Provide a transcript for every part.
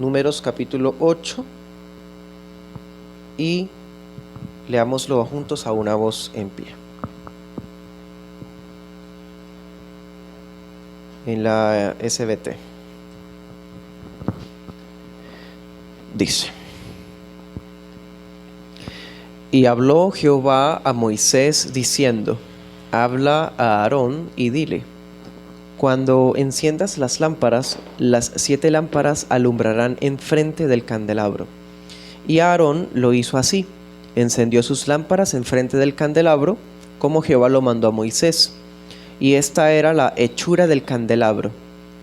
Números capítulo 8 y leámoslo juntos a una voz en pie. En la SBT. Dice: Y habló Jehová a Moisés diciendo: Habla a Aarón y dile: Cuando enciendas las lámparas, las 7 lámparas alumbrarán enfrente del candelabro. Y Aarón lo hizo así: encendió sus lámparas enfrente del candelabro, como Jehová lo mandó a Moisés. Y esta era la hechura del candelabro: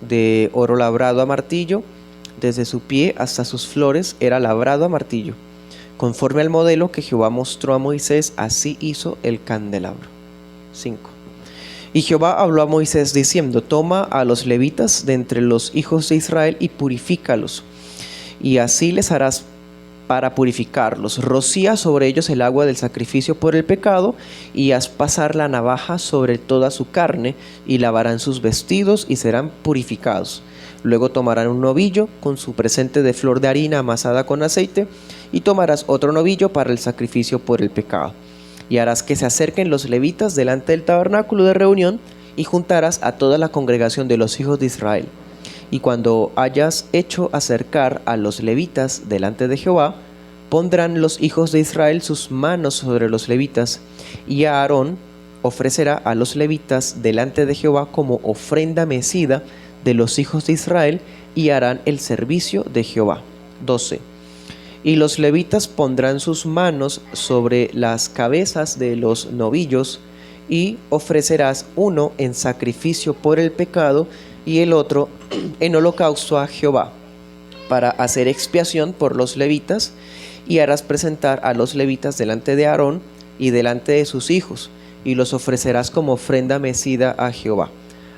de oro labrado a martillo, desde su pie hasta sus flores era labrado a martillo. Conforme al modelo que Jehová mostró a Moisés, así hizo el candelabro. 5. Y Jehová habló a Moisés diciendo: Toma a los levitas de entre los hijos de Israel y purifícalos, y así les harás para purificarlos. Rocía sobre ellos el agua del sacrificio por el pecado, y haz pasar la navaja sobre toda su carne, y lavarán sus vestidos y serán purificados. Luego tomarán un novillo con su presente de flor de harina amasada con aceite, y tomarás otro novillo para el sacrificio por el pecado. Y harás que se acerquen los levitas delante del tabernáculo de reunión, y juntarás a toda la congregación de los hijos de Israel. Y cuando hayas hecho acercar a los levitas delante de Jehová, pondrán los hijos de Israel sus manos sobre los levitas, y Aarón ofrecerá a los levitas delante de Jehová como ofrenda mecida de los hijos de Israel, y harán el servicio de Jehová. 12. Y los levitas pondrán sus manos sobre las cabezas de los novillos, y ofrecerás uno en sacrificio por el pecado y el otro en holocausto a Jehová, para hacer expiación por los levitas. Y harás presentar a los levitas delante de Aarón y delante de sus hijos, y los ofrecerás como ofrenda mecida a Jehová.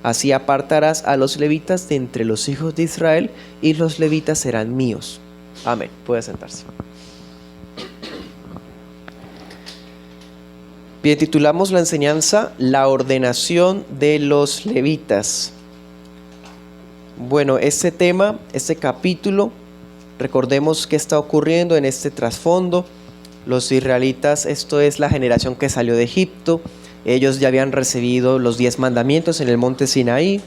Así apartarás a los levitas de entre los hijos de Israel, y los levitas serán míos. Amén. Puede sentarse. Bien, titulamos la enseñanza La ordenación de los levitas. Bueno, este tema, este capítulo, recordemos qué está ocurriendo en este trasfondo. Los israelitas, esto es la generación que salió de Egipto. Ellos ya habían recibido los 10 mandamientos en el monte Sinaí.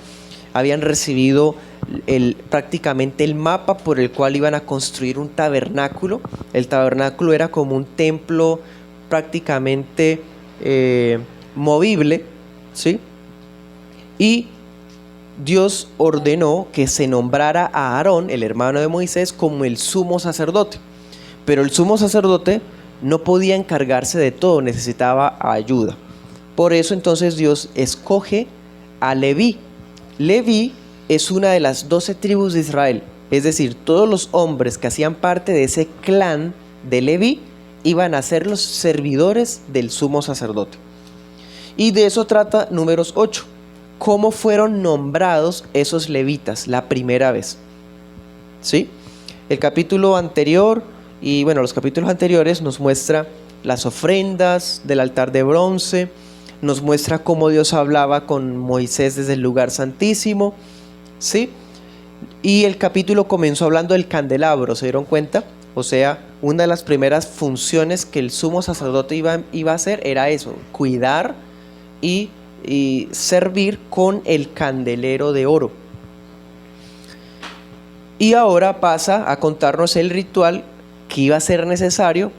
Habían recibido prácticamente el mapa por el cual iban a construir un tabernáculo. El tabernáculo era como un templo prácticamente movible, ¿sí? Y Dios ordenó que se nombrara a Aarón, el hermano de Moisés, como el sumo sacerdote. Pero el sumo sacerdote no podía encargarse de todo, necesitaba ayuda. Por eso entonces Dios escoge a Leví. Leví es una de las 12 tribus de Israel, es decir, todos los hombres que hacían parte de ese clan de Leví iban a ser los servidores del sumo sacerdote. Y de eso trata Números 8. ¿Cómo fueron nombrados esos levitas la primera vez? ¿Sí? El capítulo anterior y los capítulos anteriores nos muestra las ofrendas del altar de bronce, nos muestra cómo Dios hablaba con Moisés desde el lugar santísimo, ¿sí? Y el capítulo comenzó hablando del candelabro, ¿se dieron cuenta? O sea, una de las primeras funciones que el sumo sacerdote iba a hacer era eso: cuidar y servir con el candelero de oro. Y ahora pasa a contarnos el ritual que iba a ser necesario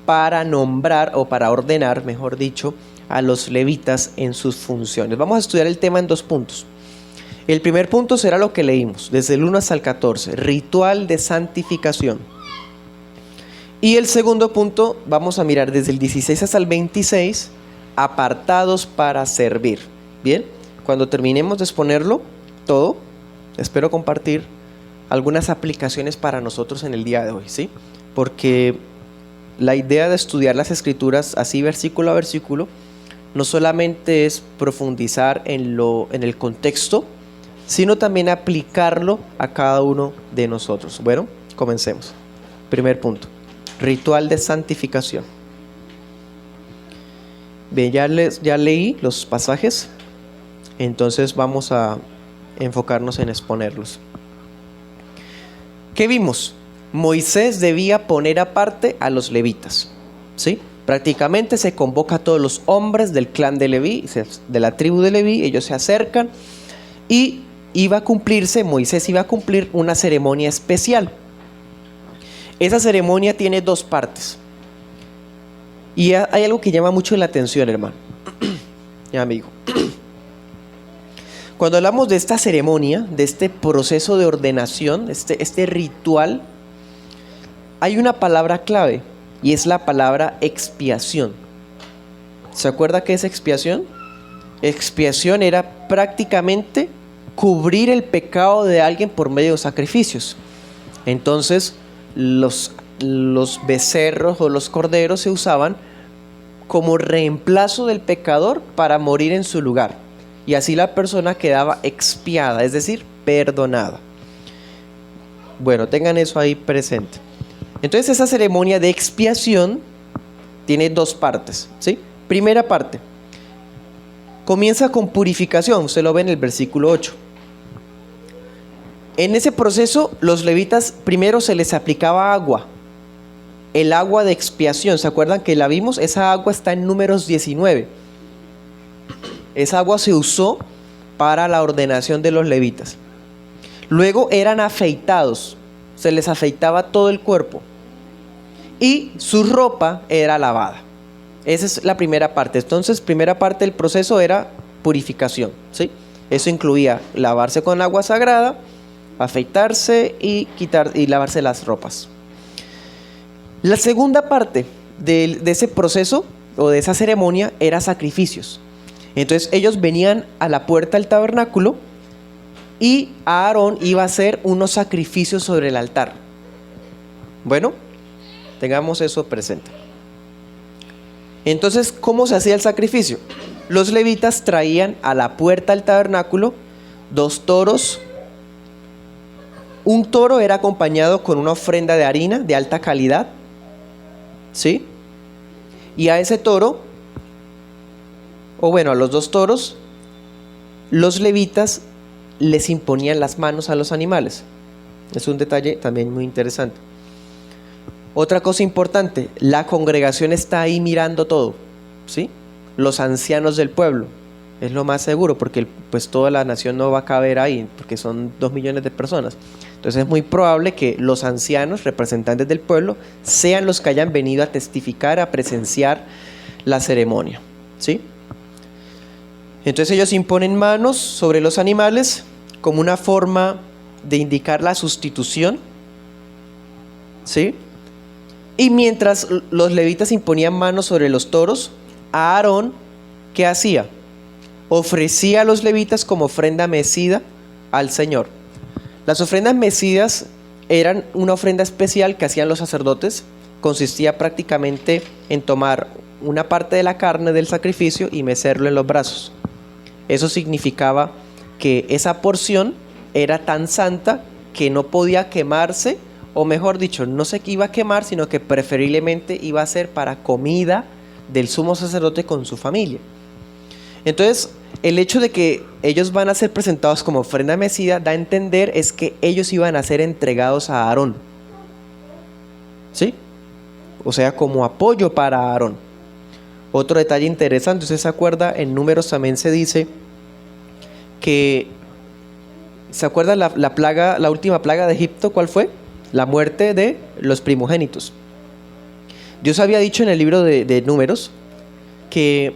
para nombrar, o para ordenar, mejor dicho, a los levitas en sus funciones. Vamos a estudiar el tema en 2 puntos. El primer punto será lo que leímos, desde el 1 hasta el 14, ritual de santificación. Y el segundo punto vamos a mirar desde el 16 hasta el 26, apartados para servir. Bien, cuando terminemos de exponerlo todo, espero compartir algunas aplicaciones para nosotros en el día de hoy, ¿sí? Porque la idea de estudiar las escrituras así versículo a versículo no solamente es profundizar en el contexto, sino también aplicarlo a cada uno de nosotros. Bueno, comencemos. Primer punto, ritual de santificación. Bien, ya leí los pasajes, entonces vamos a enfocarnos en exponerlos. ¿Qué vimos? Moisés debía poner aparte a los levitas, ¿sí? Prácticamente se convoca a todos los hombres del clan de Leví, de la tribu de Leví, ellos se acercan y Moisés iba a cumplir una ceremonia especial. Esa ceremonia tiene dos partes. Y hay algo que llama mucho la atención, hermano. Ya, amigo. Cuando hablamos de esta ceremonia, de este proceso de ordenación, este ritual, hay una palabra clave y es la palabra expiación. ¿Se acuerda qué es expiación? Expiación era prácticamente cubrir el pecado de alguien por medio de sacrificios. Entonces, los becerros o los corderos se usaban como reemplazo del pecador para morir en su lugar. Y así la persona quedaba expiada, es decir, perdonada. Bueno, tengan eso ahí presente. Entonces esa ceremonia de expiación tiene dos partes, ¿sí? Primera parte, comienza con purificación, usted lo ve en el versículo 8. En ese proceso los levitas primero se les aplicaba agua, el agua de expiación. ¿Se acuerdan que la vimos? Esa agua está en Números 19. Esa agua se usó para la ordenación de los levitas. Luego eran afeitados, se les afeitaba todo el cuerpo y su ropa era lavada. Esa es la primera parte. Entonces, primera parte del proceso era purificación, ¿sí? Eso incluía lavarse con agua sagrada, afeitarse y lavarse las ropas. La segunda parte de ese proceso o de esa ceremonia era sacrificios. Entonces ellos venían a la puerta del tabernáculo y Aarón iba a hacer unos sacrificios sobre el altar. Bueno, tengamos eso presente. Entonces, ¿cómo se hacía el sacrificio? Los levitas traían a la puerta del tabernáculo 2 toros. Un toro era acompañado con una ofrenda de harina de alta calidad, ¿sí? Y a ese toro, a los 2 toros, los levitas les imponían las manos a los animales. Es un detalle también muy interesante. Otra cosa importante, la congregación está ahí mirando todo, ¿sí? Los ancianos del pueblo, es lo más seguro, porque pues toda la nación no va a caber ahí, porque son 2 millones de personas. Entonces es muy probable que los ancianos, representantes del pueblo, sean los que hayan venido a testificar, a presenciar la ceremonia, ¿sí? Entonces ellos imponen manos sobre los animales como una forma de indicar la sustitución, ¿sí? Y mientras los levitas imponían manos sobre los toros, Aarón, ¿qué hacía? Ofrecía a los levitas como ofrenda mecida al Señor. Las ofrendas mecidas eran una ofrenda especial que hacían los sacerdotes. Consistía prácticamente en tomar una parte de la carne del sacrificio y mecerlo en los brazos. Eso significaba que esa porción era tan santa que no podía quemarse, o mejor dicho, no se iba a quemar, sino que preferiblemente iba a ser para comida del sumo sacerdote con su familia. Entonces, el hecho de que ellos van a ser presentados como ofrenda mecida da a entender es que ellos iban a ser entregados a Aarón, ¿sí? O sea, como apoyo para Aarón. Otro detalle interesante, usted se acuerda, en Números también se dice que, ¿se acuerda la última plaga de Egipto? ¿Cuál fue? La muerte de los primogénitos. Dios había dicho en el libro de Números que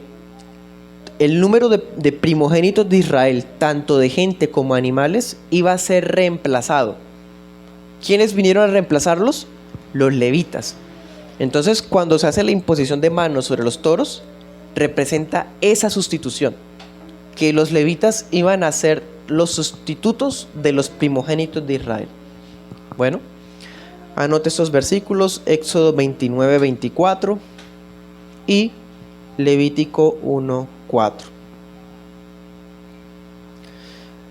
el número de primogénitos de Israel, tanto de gente como animales, iba a ser reemplazado. ¿Quiénes vinieron a reemplazarlos? Los levitas. Entonces, cuando se hace la imposición de manos sobre los toros, representa esa sustitución, que los levitas iban a ser los sustitutos de los primogénitos de Israel. Bueno, anote estos versículos: Éxodo 29, 24 y Levítico 1, 4.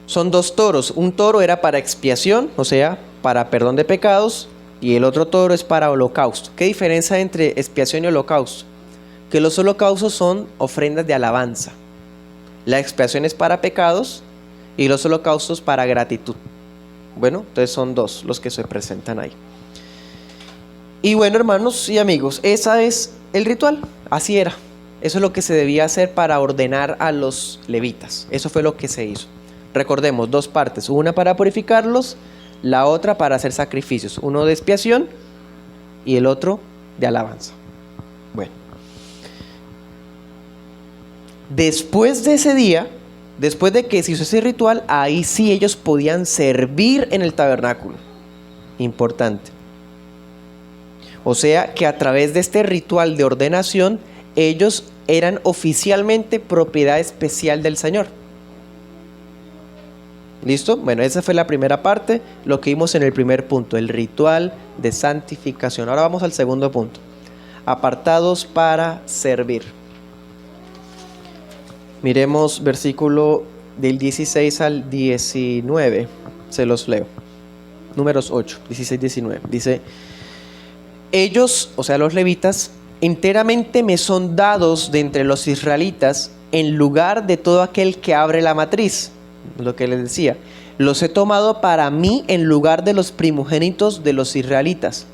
Son 2 toros. Un toro era para expiación, o sea, para perdón de pecados, y el otro toro es para holocausto. ¿Qué diferencia entre expiación y holocausto? Que los holocaustos son ofrendas de alabanza. La expiación es para pecados y los holocaustos para gratitud. Bueno, entonces son dos los que se presentan ahí. Y bueno, hermanos y amigos, ese es el ritual, así era. Eso es lo que se debía hacer para ordenar a los levitas. Eso fue lo que se hizo. Recordemos, dos partes, una para purificarlos, la otra para hacer sacrificios, uno de expiación y el otro de alabanza. Bueno, después de ese día, después de que se hizo ese ritual, ahí sí ellos podían servir en el tabernáculo. Importante. O sea que a través de este ritual de ordenación, ellos eran oficialmente propiedad especial del Señor. ¿Listo? Bueno, esa fue la primera parte, lo que vimos en el primer punto, el ritual de santificación. Ahora vamos al segundo punto. Apartados para servir. Miremos versículo del 16 al 19. Se los leo. Números 8, 16, 19. Dice: ellos, o sea los levitas, enteramente me son dados de entre los israelitas en lugar de todo aquel que abre la matriz. Lo que les decía, los he tomado para mí en lugar de los primogénitos de los israelitas,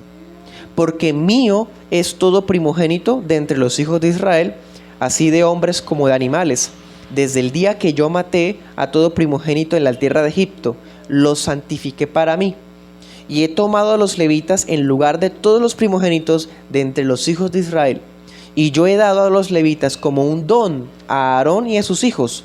porque mío es todo primogénito de entre los hijos de Israel, así de hombres como de animales. Desde el día que yo maté a todo primogénito en la tierra de Egipto, los santifiqué para mí. Y he tomado a los levitas en lugar de todos los primogénitos de entre los hijos de Israel. Y yo he dado a los levitas como un don a Aarón y a sus hijos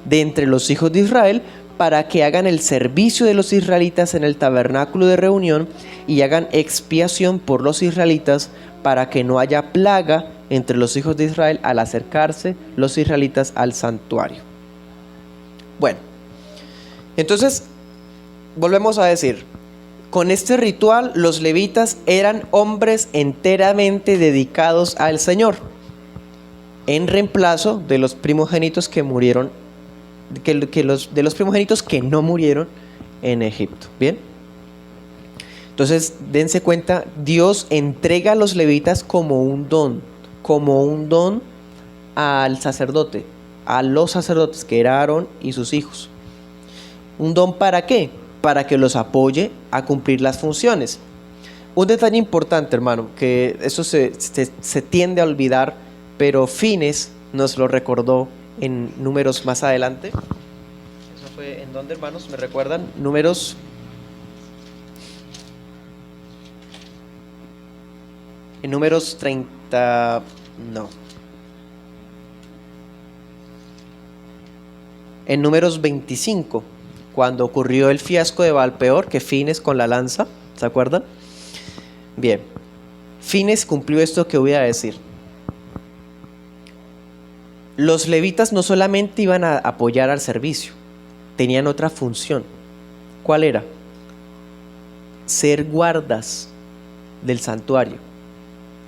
de entre los hijos de Israel, para que hagan el servicio de los israelitas en el tabernáculo de reunión y hagan expiación por los israelitas, para que no haya plaga entre los hijos de Israel al acercarse los israelitas al santuario. Bueno, entonces volvemos a decir, con este ritual los levitas eran hombres enteramente dedicados al Señor, en reemplazo de los primogénitos que murieron, de los primogénitos que no murieron en Egipto. Bien, entonces dense cuenta, Dios entrega a los levitas como un don al sacerdote, a los sacerdotes, que era Aarón y sus hijos. ¿Un don para qué? Para que los apoye a cumplir las funciones. Un detalle importante, hermano, que eso se tiende a olvidar, pero Fines nos lo recordó en Números más adelante. ¿Eso fue en dónde, hermanos? ¿Me recuerdan? Números. En Números 30. No. En Números 25. Cuando ocurrió el fiasco de Baalpeor, que Fines con la lanza, ¿se acuerdan? Bien, Fines cumplió esto que voy a decir. Los levitas no solamente iban a apoyar al servicio, tenían otra función. ¿Cuál era? Ser guardas del santuario.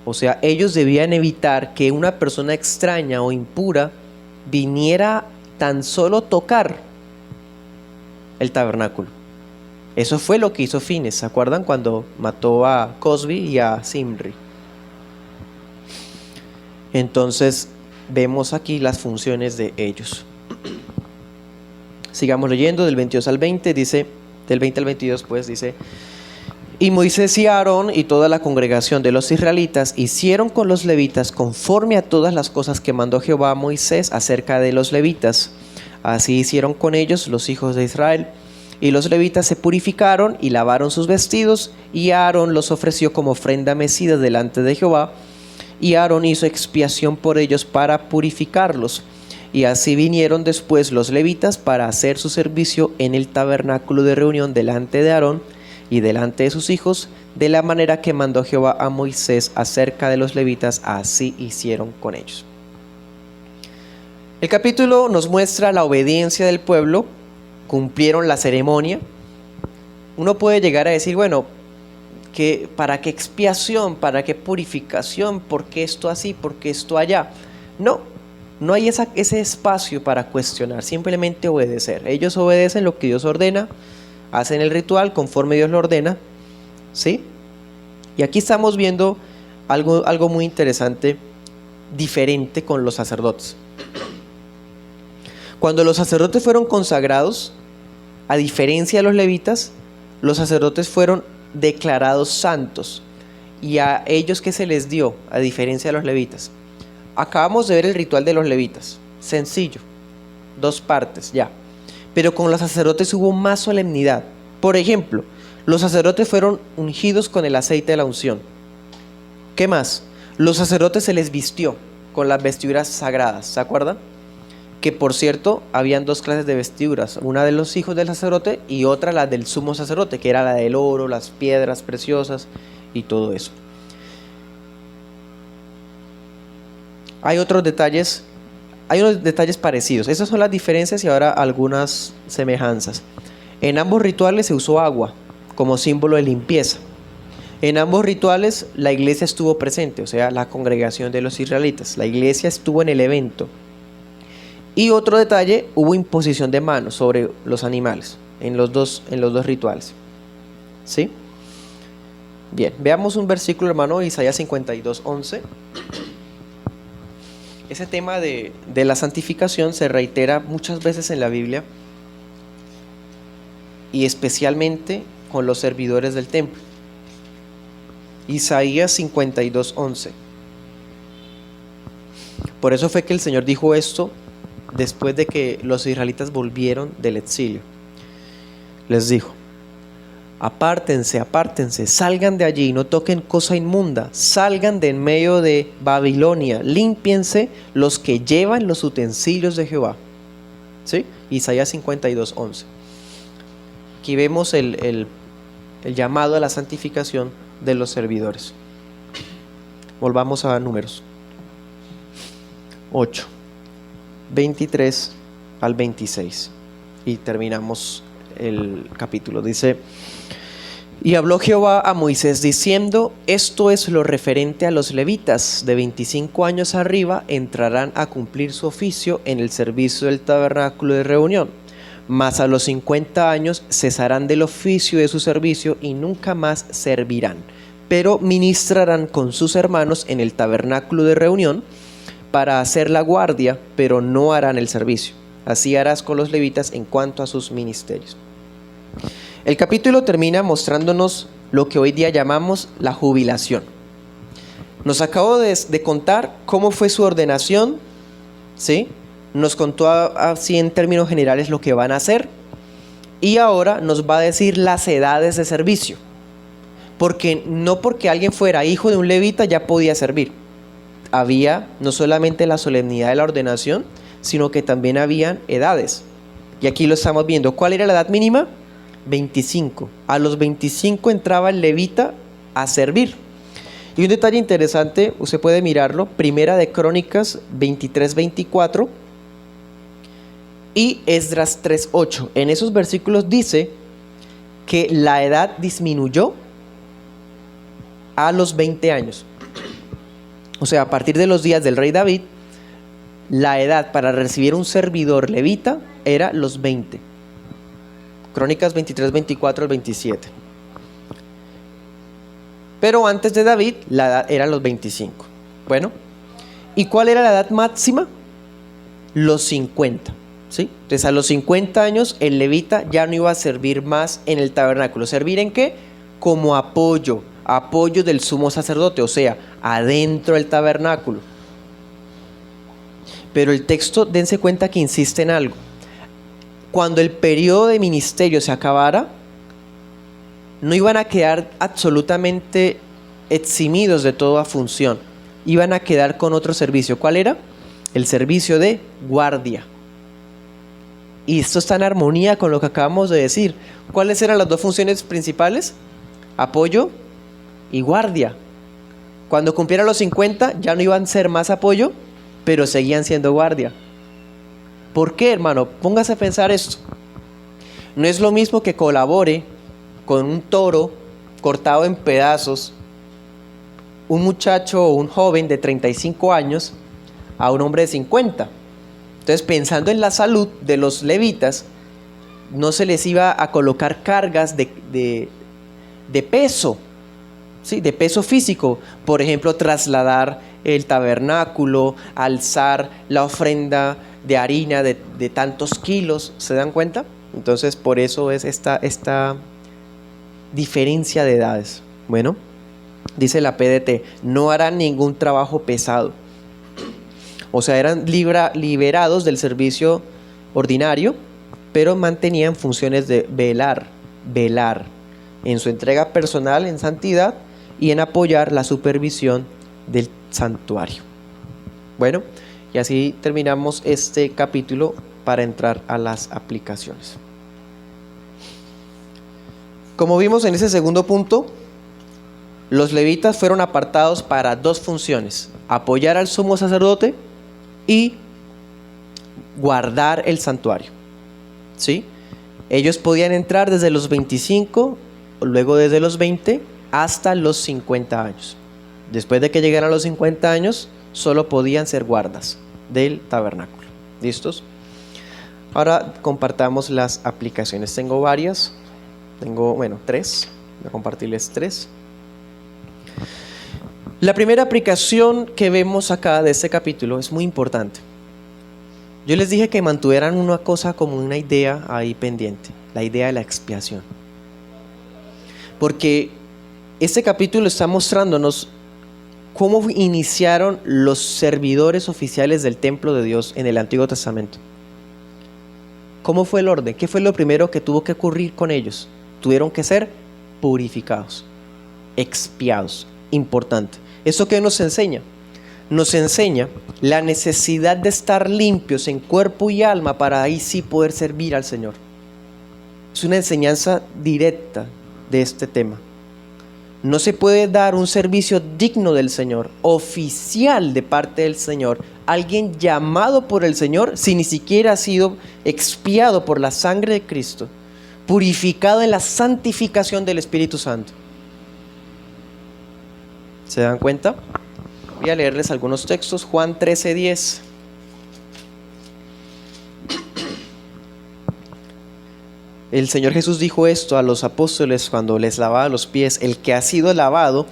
O sea, ellos debían evitar que una persona extraña o impura viniera tan solo tocar el tabernáculo. Eso fue lo que hizo Fines, ¿se acuerdan? Cuando mató a Cosbi y a Zimri. Entonces vemos aquí las funciones de ellos. Sigamos leyendo del 22 al 20, dice, del 20 al 22 pues dice: y Moisés y Aarón y toda la congregación de los israelitas hicieron con los levitas conforme a todas las cosas que mandó Jehová a Moisés acerca de los levitas. Así hicieron con ellos los hijos de Israel. Y los levitas se purificaron y lavaron sus vestidos, y Aarón los ofreció como ofrenda mecida delante de Jehová. Y Aarón hizo expiación por ellos para purificarlos. Y así vinieron después los levitas para hacer su servicio en el tabernáculo de reunión delante de Aarón y delante de sus hijos, de la manera que mandó Jehová a Moisés acerca de los levitas, así hicieron con ellos. El capítulo nos muestra la obediencia del pueblo, cumplieron la ceremonia. Uno puede llegar a decir, bueno, ¿para qué expiación? ¿Para qué purificación? ¿Por qué esto así? ¿Por qué esto allá? No hay ese espacio para cuestionar, simplemente obedecer. Ellos obedecen lo que Dios ordena, hacen el ritual conforme Dios lo ordena, ¿sí? Y aquí estamos viendo algo muy interesante, diferente con los sacerdotes. Cuando los sacerdotes fueron consagrados, a diferencia de los levitas, los sacerdotes fueron declarados santos. ¿Y a ellos qué se les dio, a diferencia de los levitas? Acabamos de ver el ritual de los levitas, sencillo, 2 partes ya. Pero con los sacerdotes hubo más solemnidad. Por ejemplo, los sacerdotes fueron ungidos con el aceite de la unción. ¿Qué más? Los sacerdotes se les vistió con las vestiduras sagradas, ¿se acuerdan? Que por cierto, habían 2 clases de vestiduras, una de los hijos del sacerdote y otra la del sumo sacerdote, que era la del oro, las piedras preciosas y todo eso. Hay unos detalles parecidos. Esas son las diferencias y ahora algunas semejanzas. En ambos rituales se usó agua como símbolo de limpieza. En ambos rituales la iglesia estuvo presente, o sea, la congregación de los israelitas. La iglesia estuvo en el evento. Y otro detalle, hubo imposición de manos sobre los animales en los dos rituales. ¿Sí? Bien, veamos un versículo, hermano, Isaías 52:11. Ese tema de la santificación se reitera muchas veces en la Biblia y especialmente con los servidores del templo. Isaías 52:11. Por eso fue que el Señor dijo esto después de que los israelitas volvieron del exilio. Les dijo: apártense, apártense, salgan de allí, no toquen cosa inmunda, salgan de en medio de Babilonia, límpiense los que llevan los utensilios de Jehová. ¿Sí? Isaías 52:11. Aquí vemos el llamado a la santificación de los servidores. Volvamos a Números 8, 23 al 26 y terminamos el capítulo. Dice: y habló Jehová a Moisés diciendo: esto es lo referente a los levitas, de 25 años arriba entrarán a cumplir su oficio en el servicio del tabernáculo de reunión, mas a los 50 años cesarán del oficio de su servicio y nunca más servirán, pero ministrarán con sus hermanos en el tabernáculo de reunión para hacer la guardia, pero no harán el servicio. Así harás con los levitas en cuanto a sus ministerios. El capítulo termina mostrándonos lo que hoy día llamamos la jubilación. Nos acabó de contar cómo fue su ordenación, ¿sí? Nos contó así en términos generales lo que van a hacer y ahora nos va a decir las edades de servicio. Porque no porque alguien fuera hijo de un levita ya podía servir. Había no solamente la solemnidad de la ordenación, sino que también habían edades. Y aquí lo estamos viendo. ¿Cuál era la edad mínima? 25. A los 25 entraba el levita a servir. Y un detalle interesante, usted puede mirarlo, Primera de Crónicas 23-24 y Esdras 3:8. En esos versículos dice que la edad disminuyó a los 20 años. O sea, a partir de los días del rey David, la edad para recibir un servidor levita era los 20. Crónicas 23-24 al 27. Pero antes de David, la edad era los 25. Bueno, ¿y cuál era la edad máxima? Los 50. ¿Sí? Entonces a los 50 años el levita ya no iba a servir más en el tabernáculo. ¿Servir en qué? Como apoyo del sumo sacerdote, o sea, adentro del tabernáculo. Pero el texto, dense cuenta que insiste en algo. Cuando el periodo de ministerio se acabara, no iban a quedar absolutamente eximidos de toda función. Iban a quedar con otro servicio. ¿Cuál era? El servicio de guardia. Y esto está en armonía con lo que acabamos de decir. ¿Cuáles eran las 2 funciones principales? Apoyo y guardia. Cuando cumplieran los 50 ya no iban a ser más apoyo, pero seguían siendo guardia. ¿Por qué, hermano? Póngase a pensar esto. No es lo mismo que colabore con un toro cortado en pedazos un muchacho o un joven de 35 años a un hombre de 50. Entonces, pensando en la salud de los levitas, no se les iba a colocar cargas de peso, ¿sí? De peso físico. Por ejemplo, trasladar el tabernáculo, alzar la ofrenda de harina de tantos kilos. ¿Se dan cuenta? Entonces, por eso es esta diferencia de edades. Bueno, dice la PDT, no harán ningún trabajo pesado. O sea, eran liberados del servicio ordinario, pero mantenían funciones de velar en su entrega personal en santidad y en apoyar la supervisión del santuario. Bueno, y así terminamos este capítulo para entrar a las aplicaciones. Como vimos en ese segundo punto, los levitas fueron apartados para dos funciones: apoyar al sumo sacerdote y guardar el santuario. ¿Sí? Ellos podían entrar desde los 25, luego desde los 20 hasta los 50 años. Después de que llegaran a los 50 años, solo podían ser guardas del tabernáculo. ¿Listos? Ahora compartamos las aplicaciones. Tengo varias. Tengo, tres. Voy a compartirles tres. La primera aplicación que vemos acá de este capítulo es muy importante. Yo les dije que mantuvieran una cosa como una idea ahí pendiente, la idea de la expiación. Porque este capítulo está mostrándonos cómo iniciaron los servidores oficiales del templo de Dios en el Antiguo Testamento. ¿Cómo fue el orden? ¿Qué fue lo primero que tuvo que ocurrir con ellos? Tuvieron que ser purificados, expiados. Importante. ¿Eso qué nos enseña? Nos enseña la necesidad de estar limpios en cuerpo y alma para ahí sí poder servir al Señor. Es una enseñanza directa de este tema. No se puede dar un servicio digno del Señor, oficial de parte del Señor, alguien llamado por el Señor, si ni siquiera ha sido expiado por la sangre de Cristo, purificado en la santificación del Espíritu Santo. ¿Se dan cuenta? Voy a leerles algunos textos. Juan 13:10. El Señor Jesús dijo esto a los apóstoles cuando les lavaba los pies: el que ha sido lavado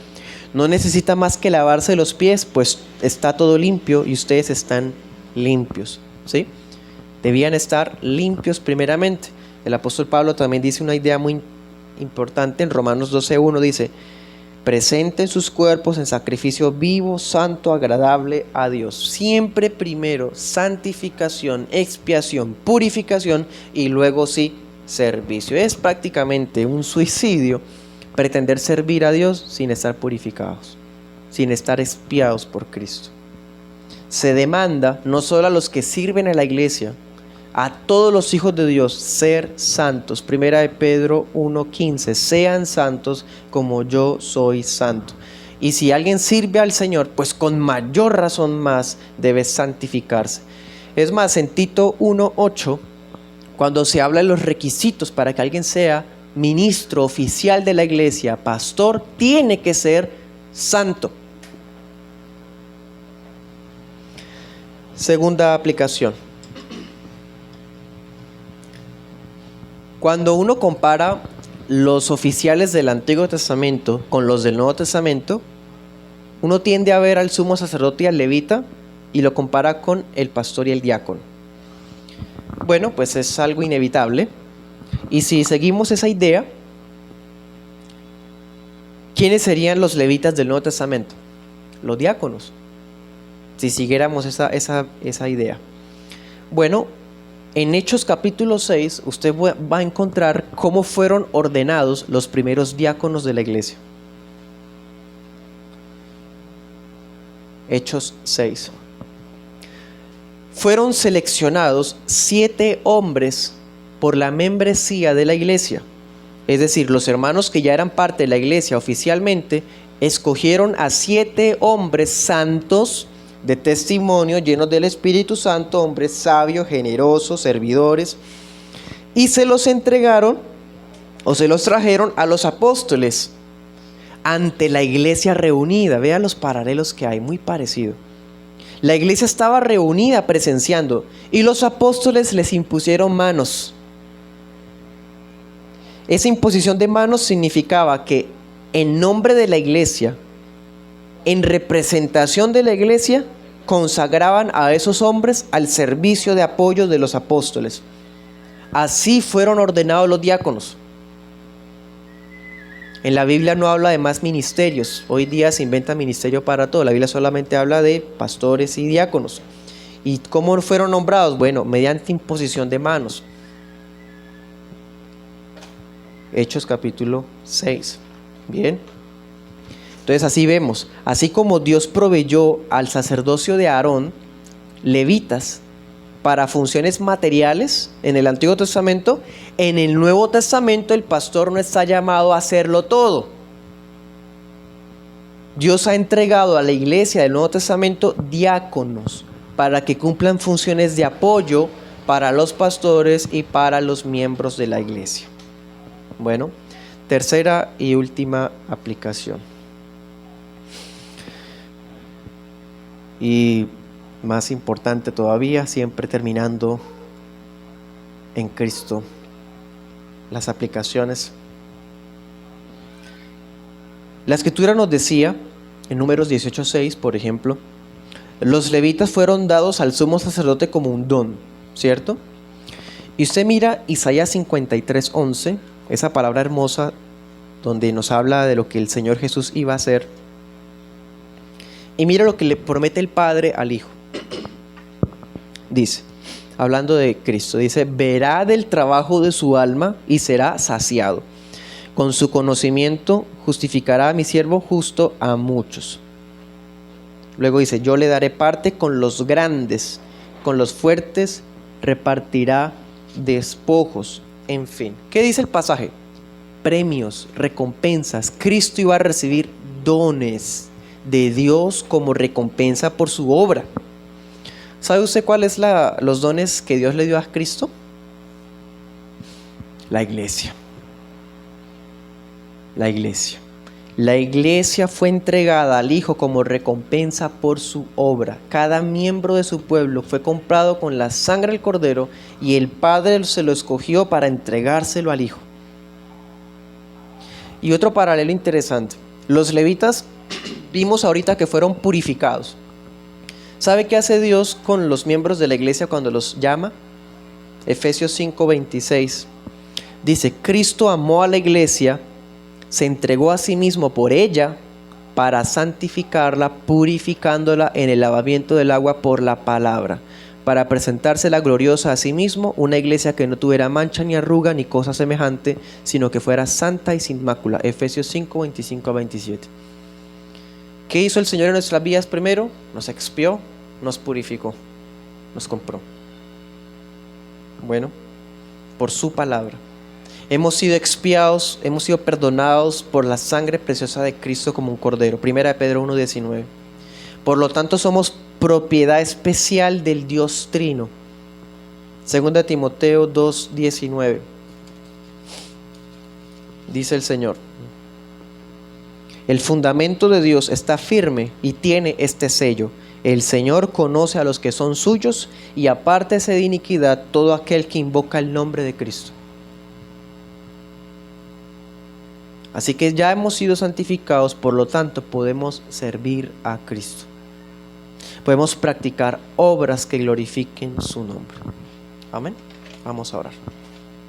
no necesita más que lavarse los pies, pues está todo limpio y ustedes están limpios. ¿Sí? Debían estar limpios primeramente. El apóstol Pablo también dice una idea muy importante en Romanos 12:1, dice: presenten sus cuerpos en sacrificio vivo, santo, agradable a Dios. Siempre primero santificación, expiación, purificación y luego sí servicio. Es prácticamente un suicidio pretender servir a Dios sin estar purificados, sin estar expiados por Cristo. Se demanda no solo a los que sirven a la iglesia, a todos los hijos de Dios, ser santos. Primera de Pedro 1:15, sean santos como yo soy santo. Y si alguien sirve al Señor, pues con mayor razón más debe santificarse. Es más, en Tito 1:8, cuando se habla de los requisitos para que alguien sea ministro oficial de la iglesia, pastor, tiene que ser santo. Segunda aplicación. Cuando uno compara los oficiales del Antiguo Testamento con los del Nuevo Testamento, uno tiende a ver al sumo sacerdote y al levita y lo compara con el pastor y el diácono. Bueno, pues es algo inevitable. Y si seguimos esa idea, ¿quiénes serían los levitas del Nuevo Testamento? Los diáconos, si siguiéramos esa idea. Bueno, en Hechos capítulo 6, usted va a encontrar cómo fueron ordenados los primeros diáconos de la iglesia. Hechos 6. Fueron seleccionados 7 hombres por la membresía de la iglesia. Es decir, los hermanos que ya eran parte de la iglesia oficialmente, escogieron a 7 hombres santos de testimonio, llenos del Espíritu Santo, hombres sabios, generosos, servidores, y se los entregaron o se los trajeron a los apóstoles ante la iglesia reunida. Vean los paralelos que hay, muy parecido. La iglesia estaba reunida presenciando y los apóstoles les impusieron manos. Esa imposición de manos significaba que en nombre de la iglesia, en representación de la iglesia, consagraban a esos hombres al servicio de apoyo de los apóstoles. Así fueron ordenados los diáconos. En la Biblia no habla de más ministerios. Hoy día se inventa ministerio para todo. La Biblia solamente habla de pastores y diáconos. ¿Y cómo fueron nombrados? Bueno, mediante imposición de manos. Hechos capítulo 6. Bien. Entonces así vemos, así como Dios proveyó al sacerdocio de Aarón, levitas, para funciones materiales en el Antiguo Testamento, en el Nuevo Testamento el pastor no está llamado a hacerlo todo. Dios ha entregado a la iglesia del Nuevo Testamento diáconos para que cumplan funciones de apoyo para los pastores y para los miembros de la iglesia. Bueno, tercera y última aplicación. Y más importante todavía, siempre terminando en Cristo, las aplicaciones. La Escritura nos decía, en Números 18:6, por ejemplo, los levitas fueron dados al sumo sacerdote como un don, ¿cierto? Y usted mira Isaías 53:11, esa palabra hermosa donde nos habla de lo que el Señor Jesús iba a hacer. Y mira lo que le promete el Padre al Hijo. Dice, hablando de Cristo, dice, verá del trabajo de su alma y será saciado. Con su conocimiento justificará a mi siervo justo a muchos. Luego dice, yo le daré parte con los grandes, con los fuertes repartirá despojos. En fin, ¿qué dice el pasaje? Premios, recompensas. Cristo iba a recibir dones de Dios como recompensa por su obra. ¿Sabe usted cuáles los dones que Dios le dio a Cristo? La iglesia. La iglesia. La iglesia fue entregada al Hijo como recompensa por su obra. Cada miembro de su pueblo fue comprado con la sangre del Cordero y el Padre se lo escogió para entregárselo al Hijo. Y otro paralelo interesante. Los levitas vimos ahorita que fueron purificados. ¿Sabe qué hace Dios con los miembros de la iglesia cuando los llama? Efesios 5:26. Dice, Cristo amó a la iglesia, se entregó a sí mismo por ella para santificarla, purificándola en el lavamiento del agua por la palabra, para presentársela gloriosa a sí mismo, una iglesia que no tuviera mancha ni arruga ni cosa semejante, sino que fuera santa y sin mácula. Efesios 5:25-27. ¿Qué hizo el Señor en nuestras vidas primero? Nos expió, nos purificó, nos compró. Bueno, por su palabra. Hemos sido expiados, hemos sido perdonados por la sangre preciosa de Cristo como un cordero. Primera de Pedro 1:19. Por lo tanto somos propiedad especial del Dios Trino. Segunda de Timoteo 2:19. Dice el Señor. El fundamento de Dios está firme y tiene este sello. El Señor conoce a los que son suyos y apártese de iniquidad todo aquel que invoca el nombre de Cristo. Así que ya hemos sido santificados, por lo tanto podemos servir a Cristo. Podemos practicar obras que glorifiquen su nombre. Amén. Vamos a orar.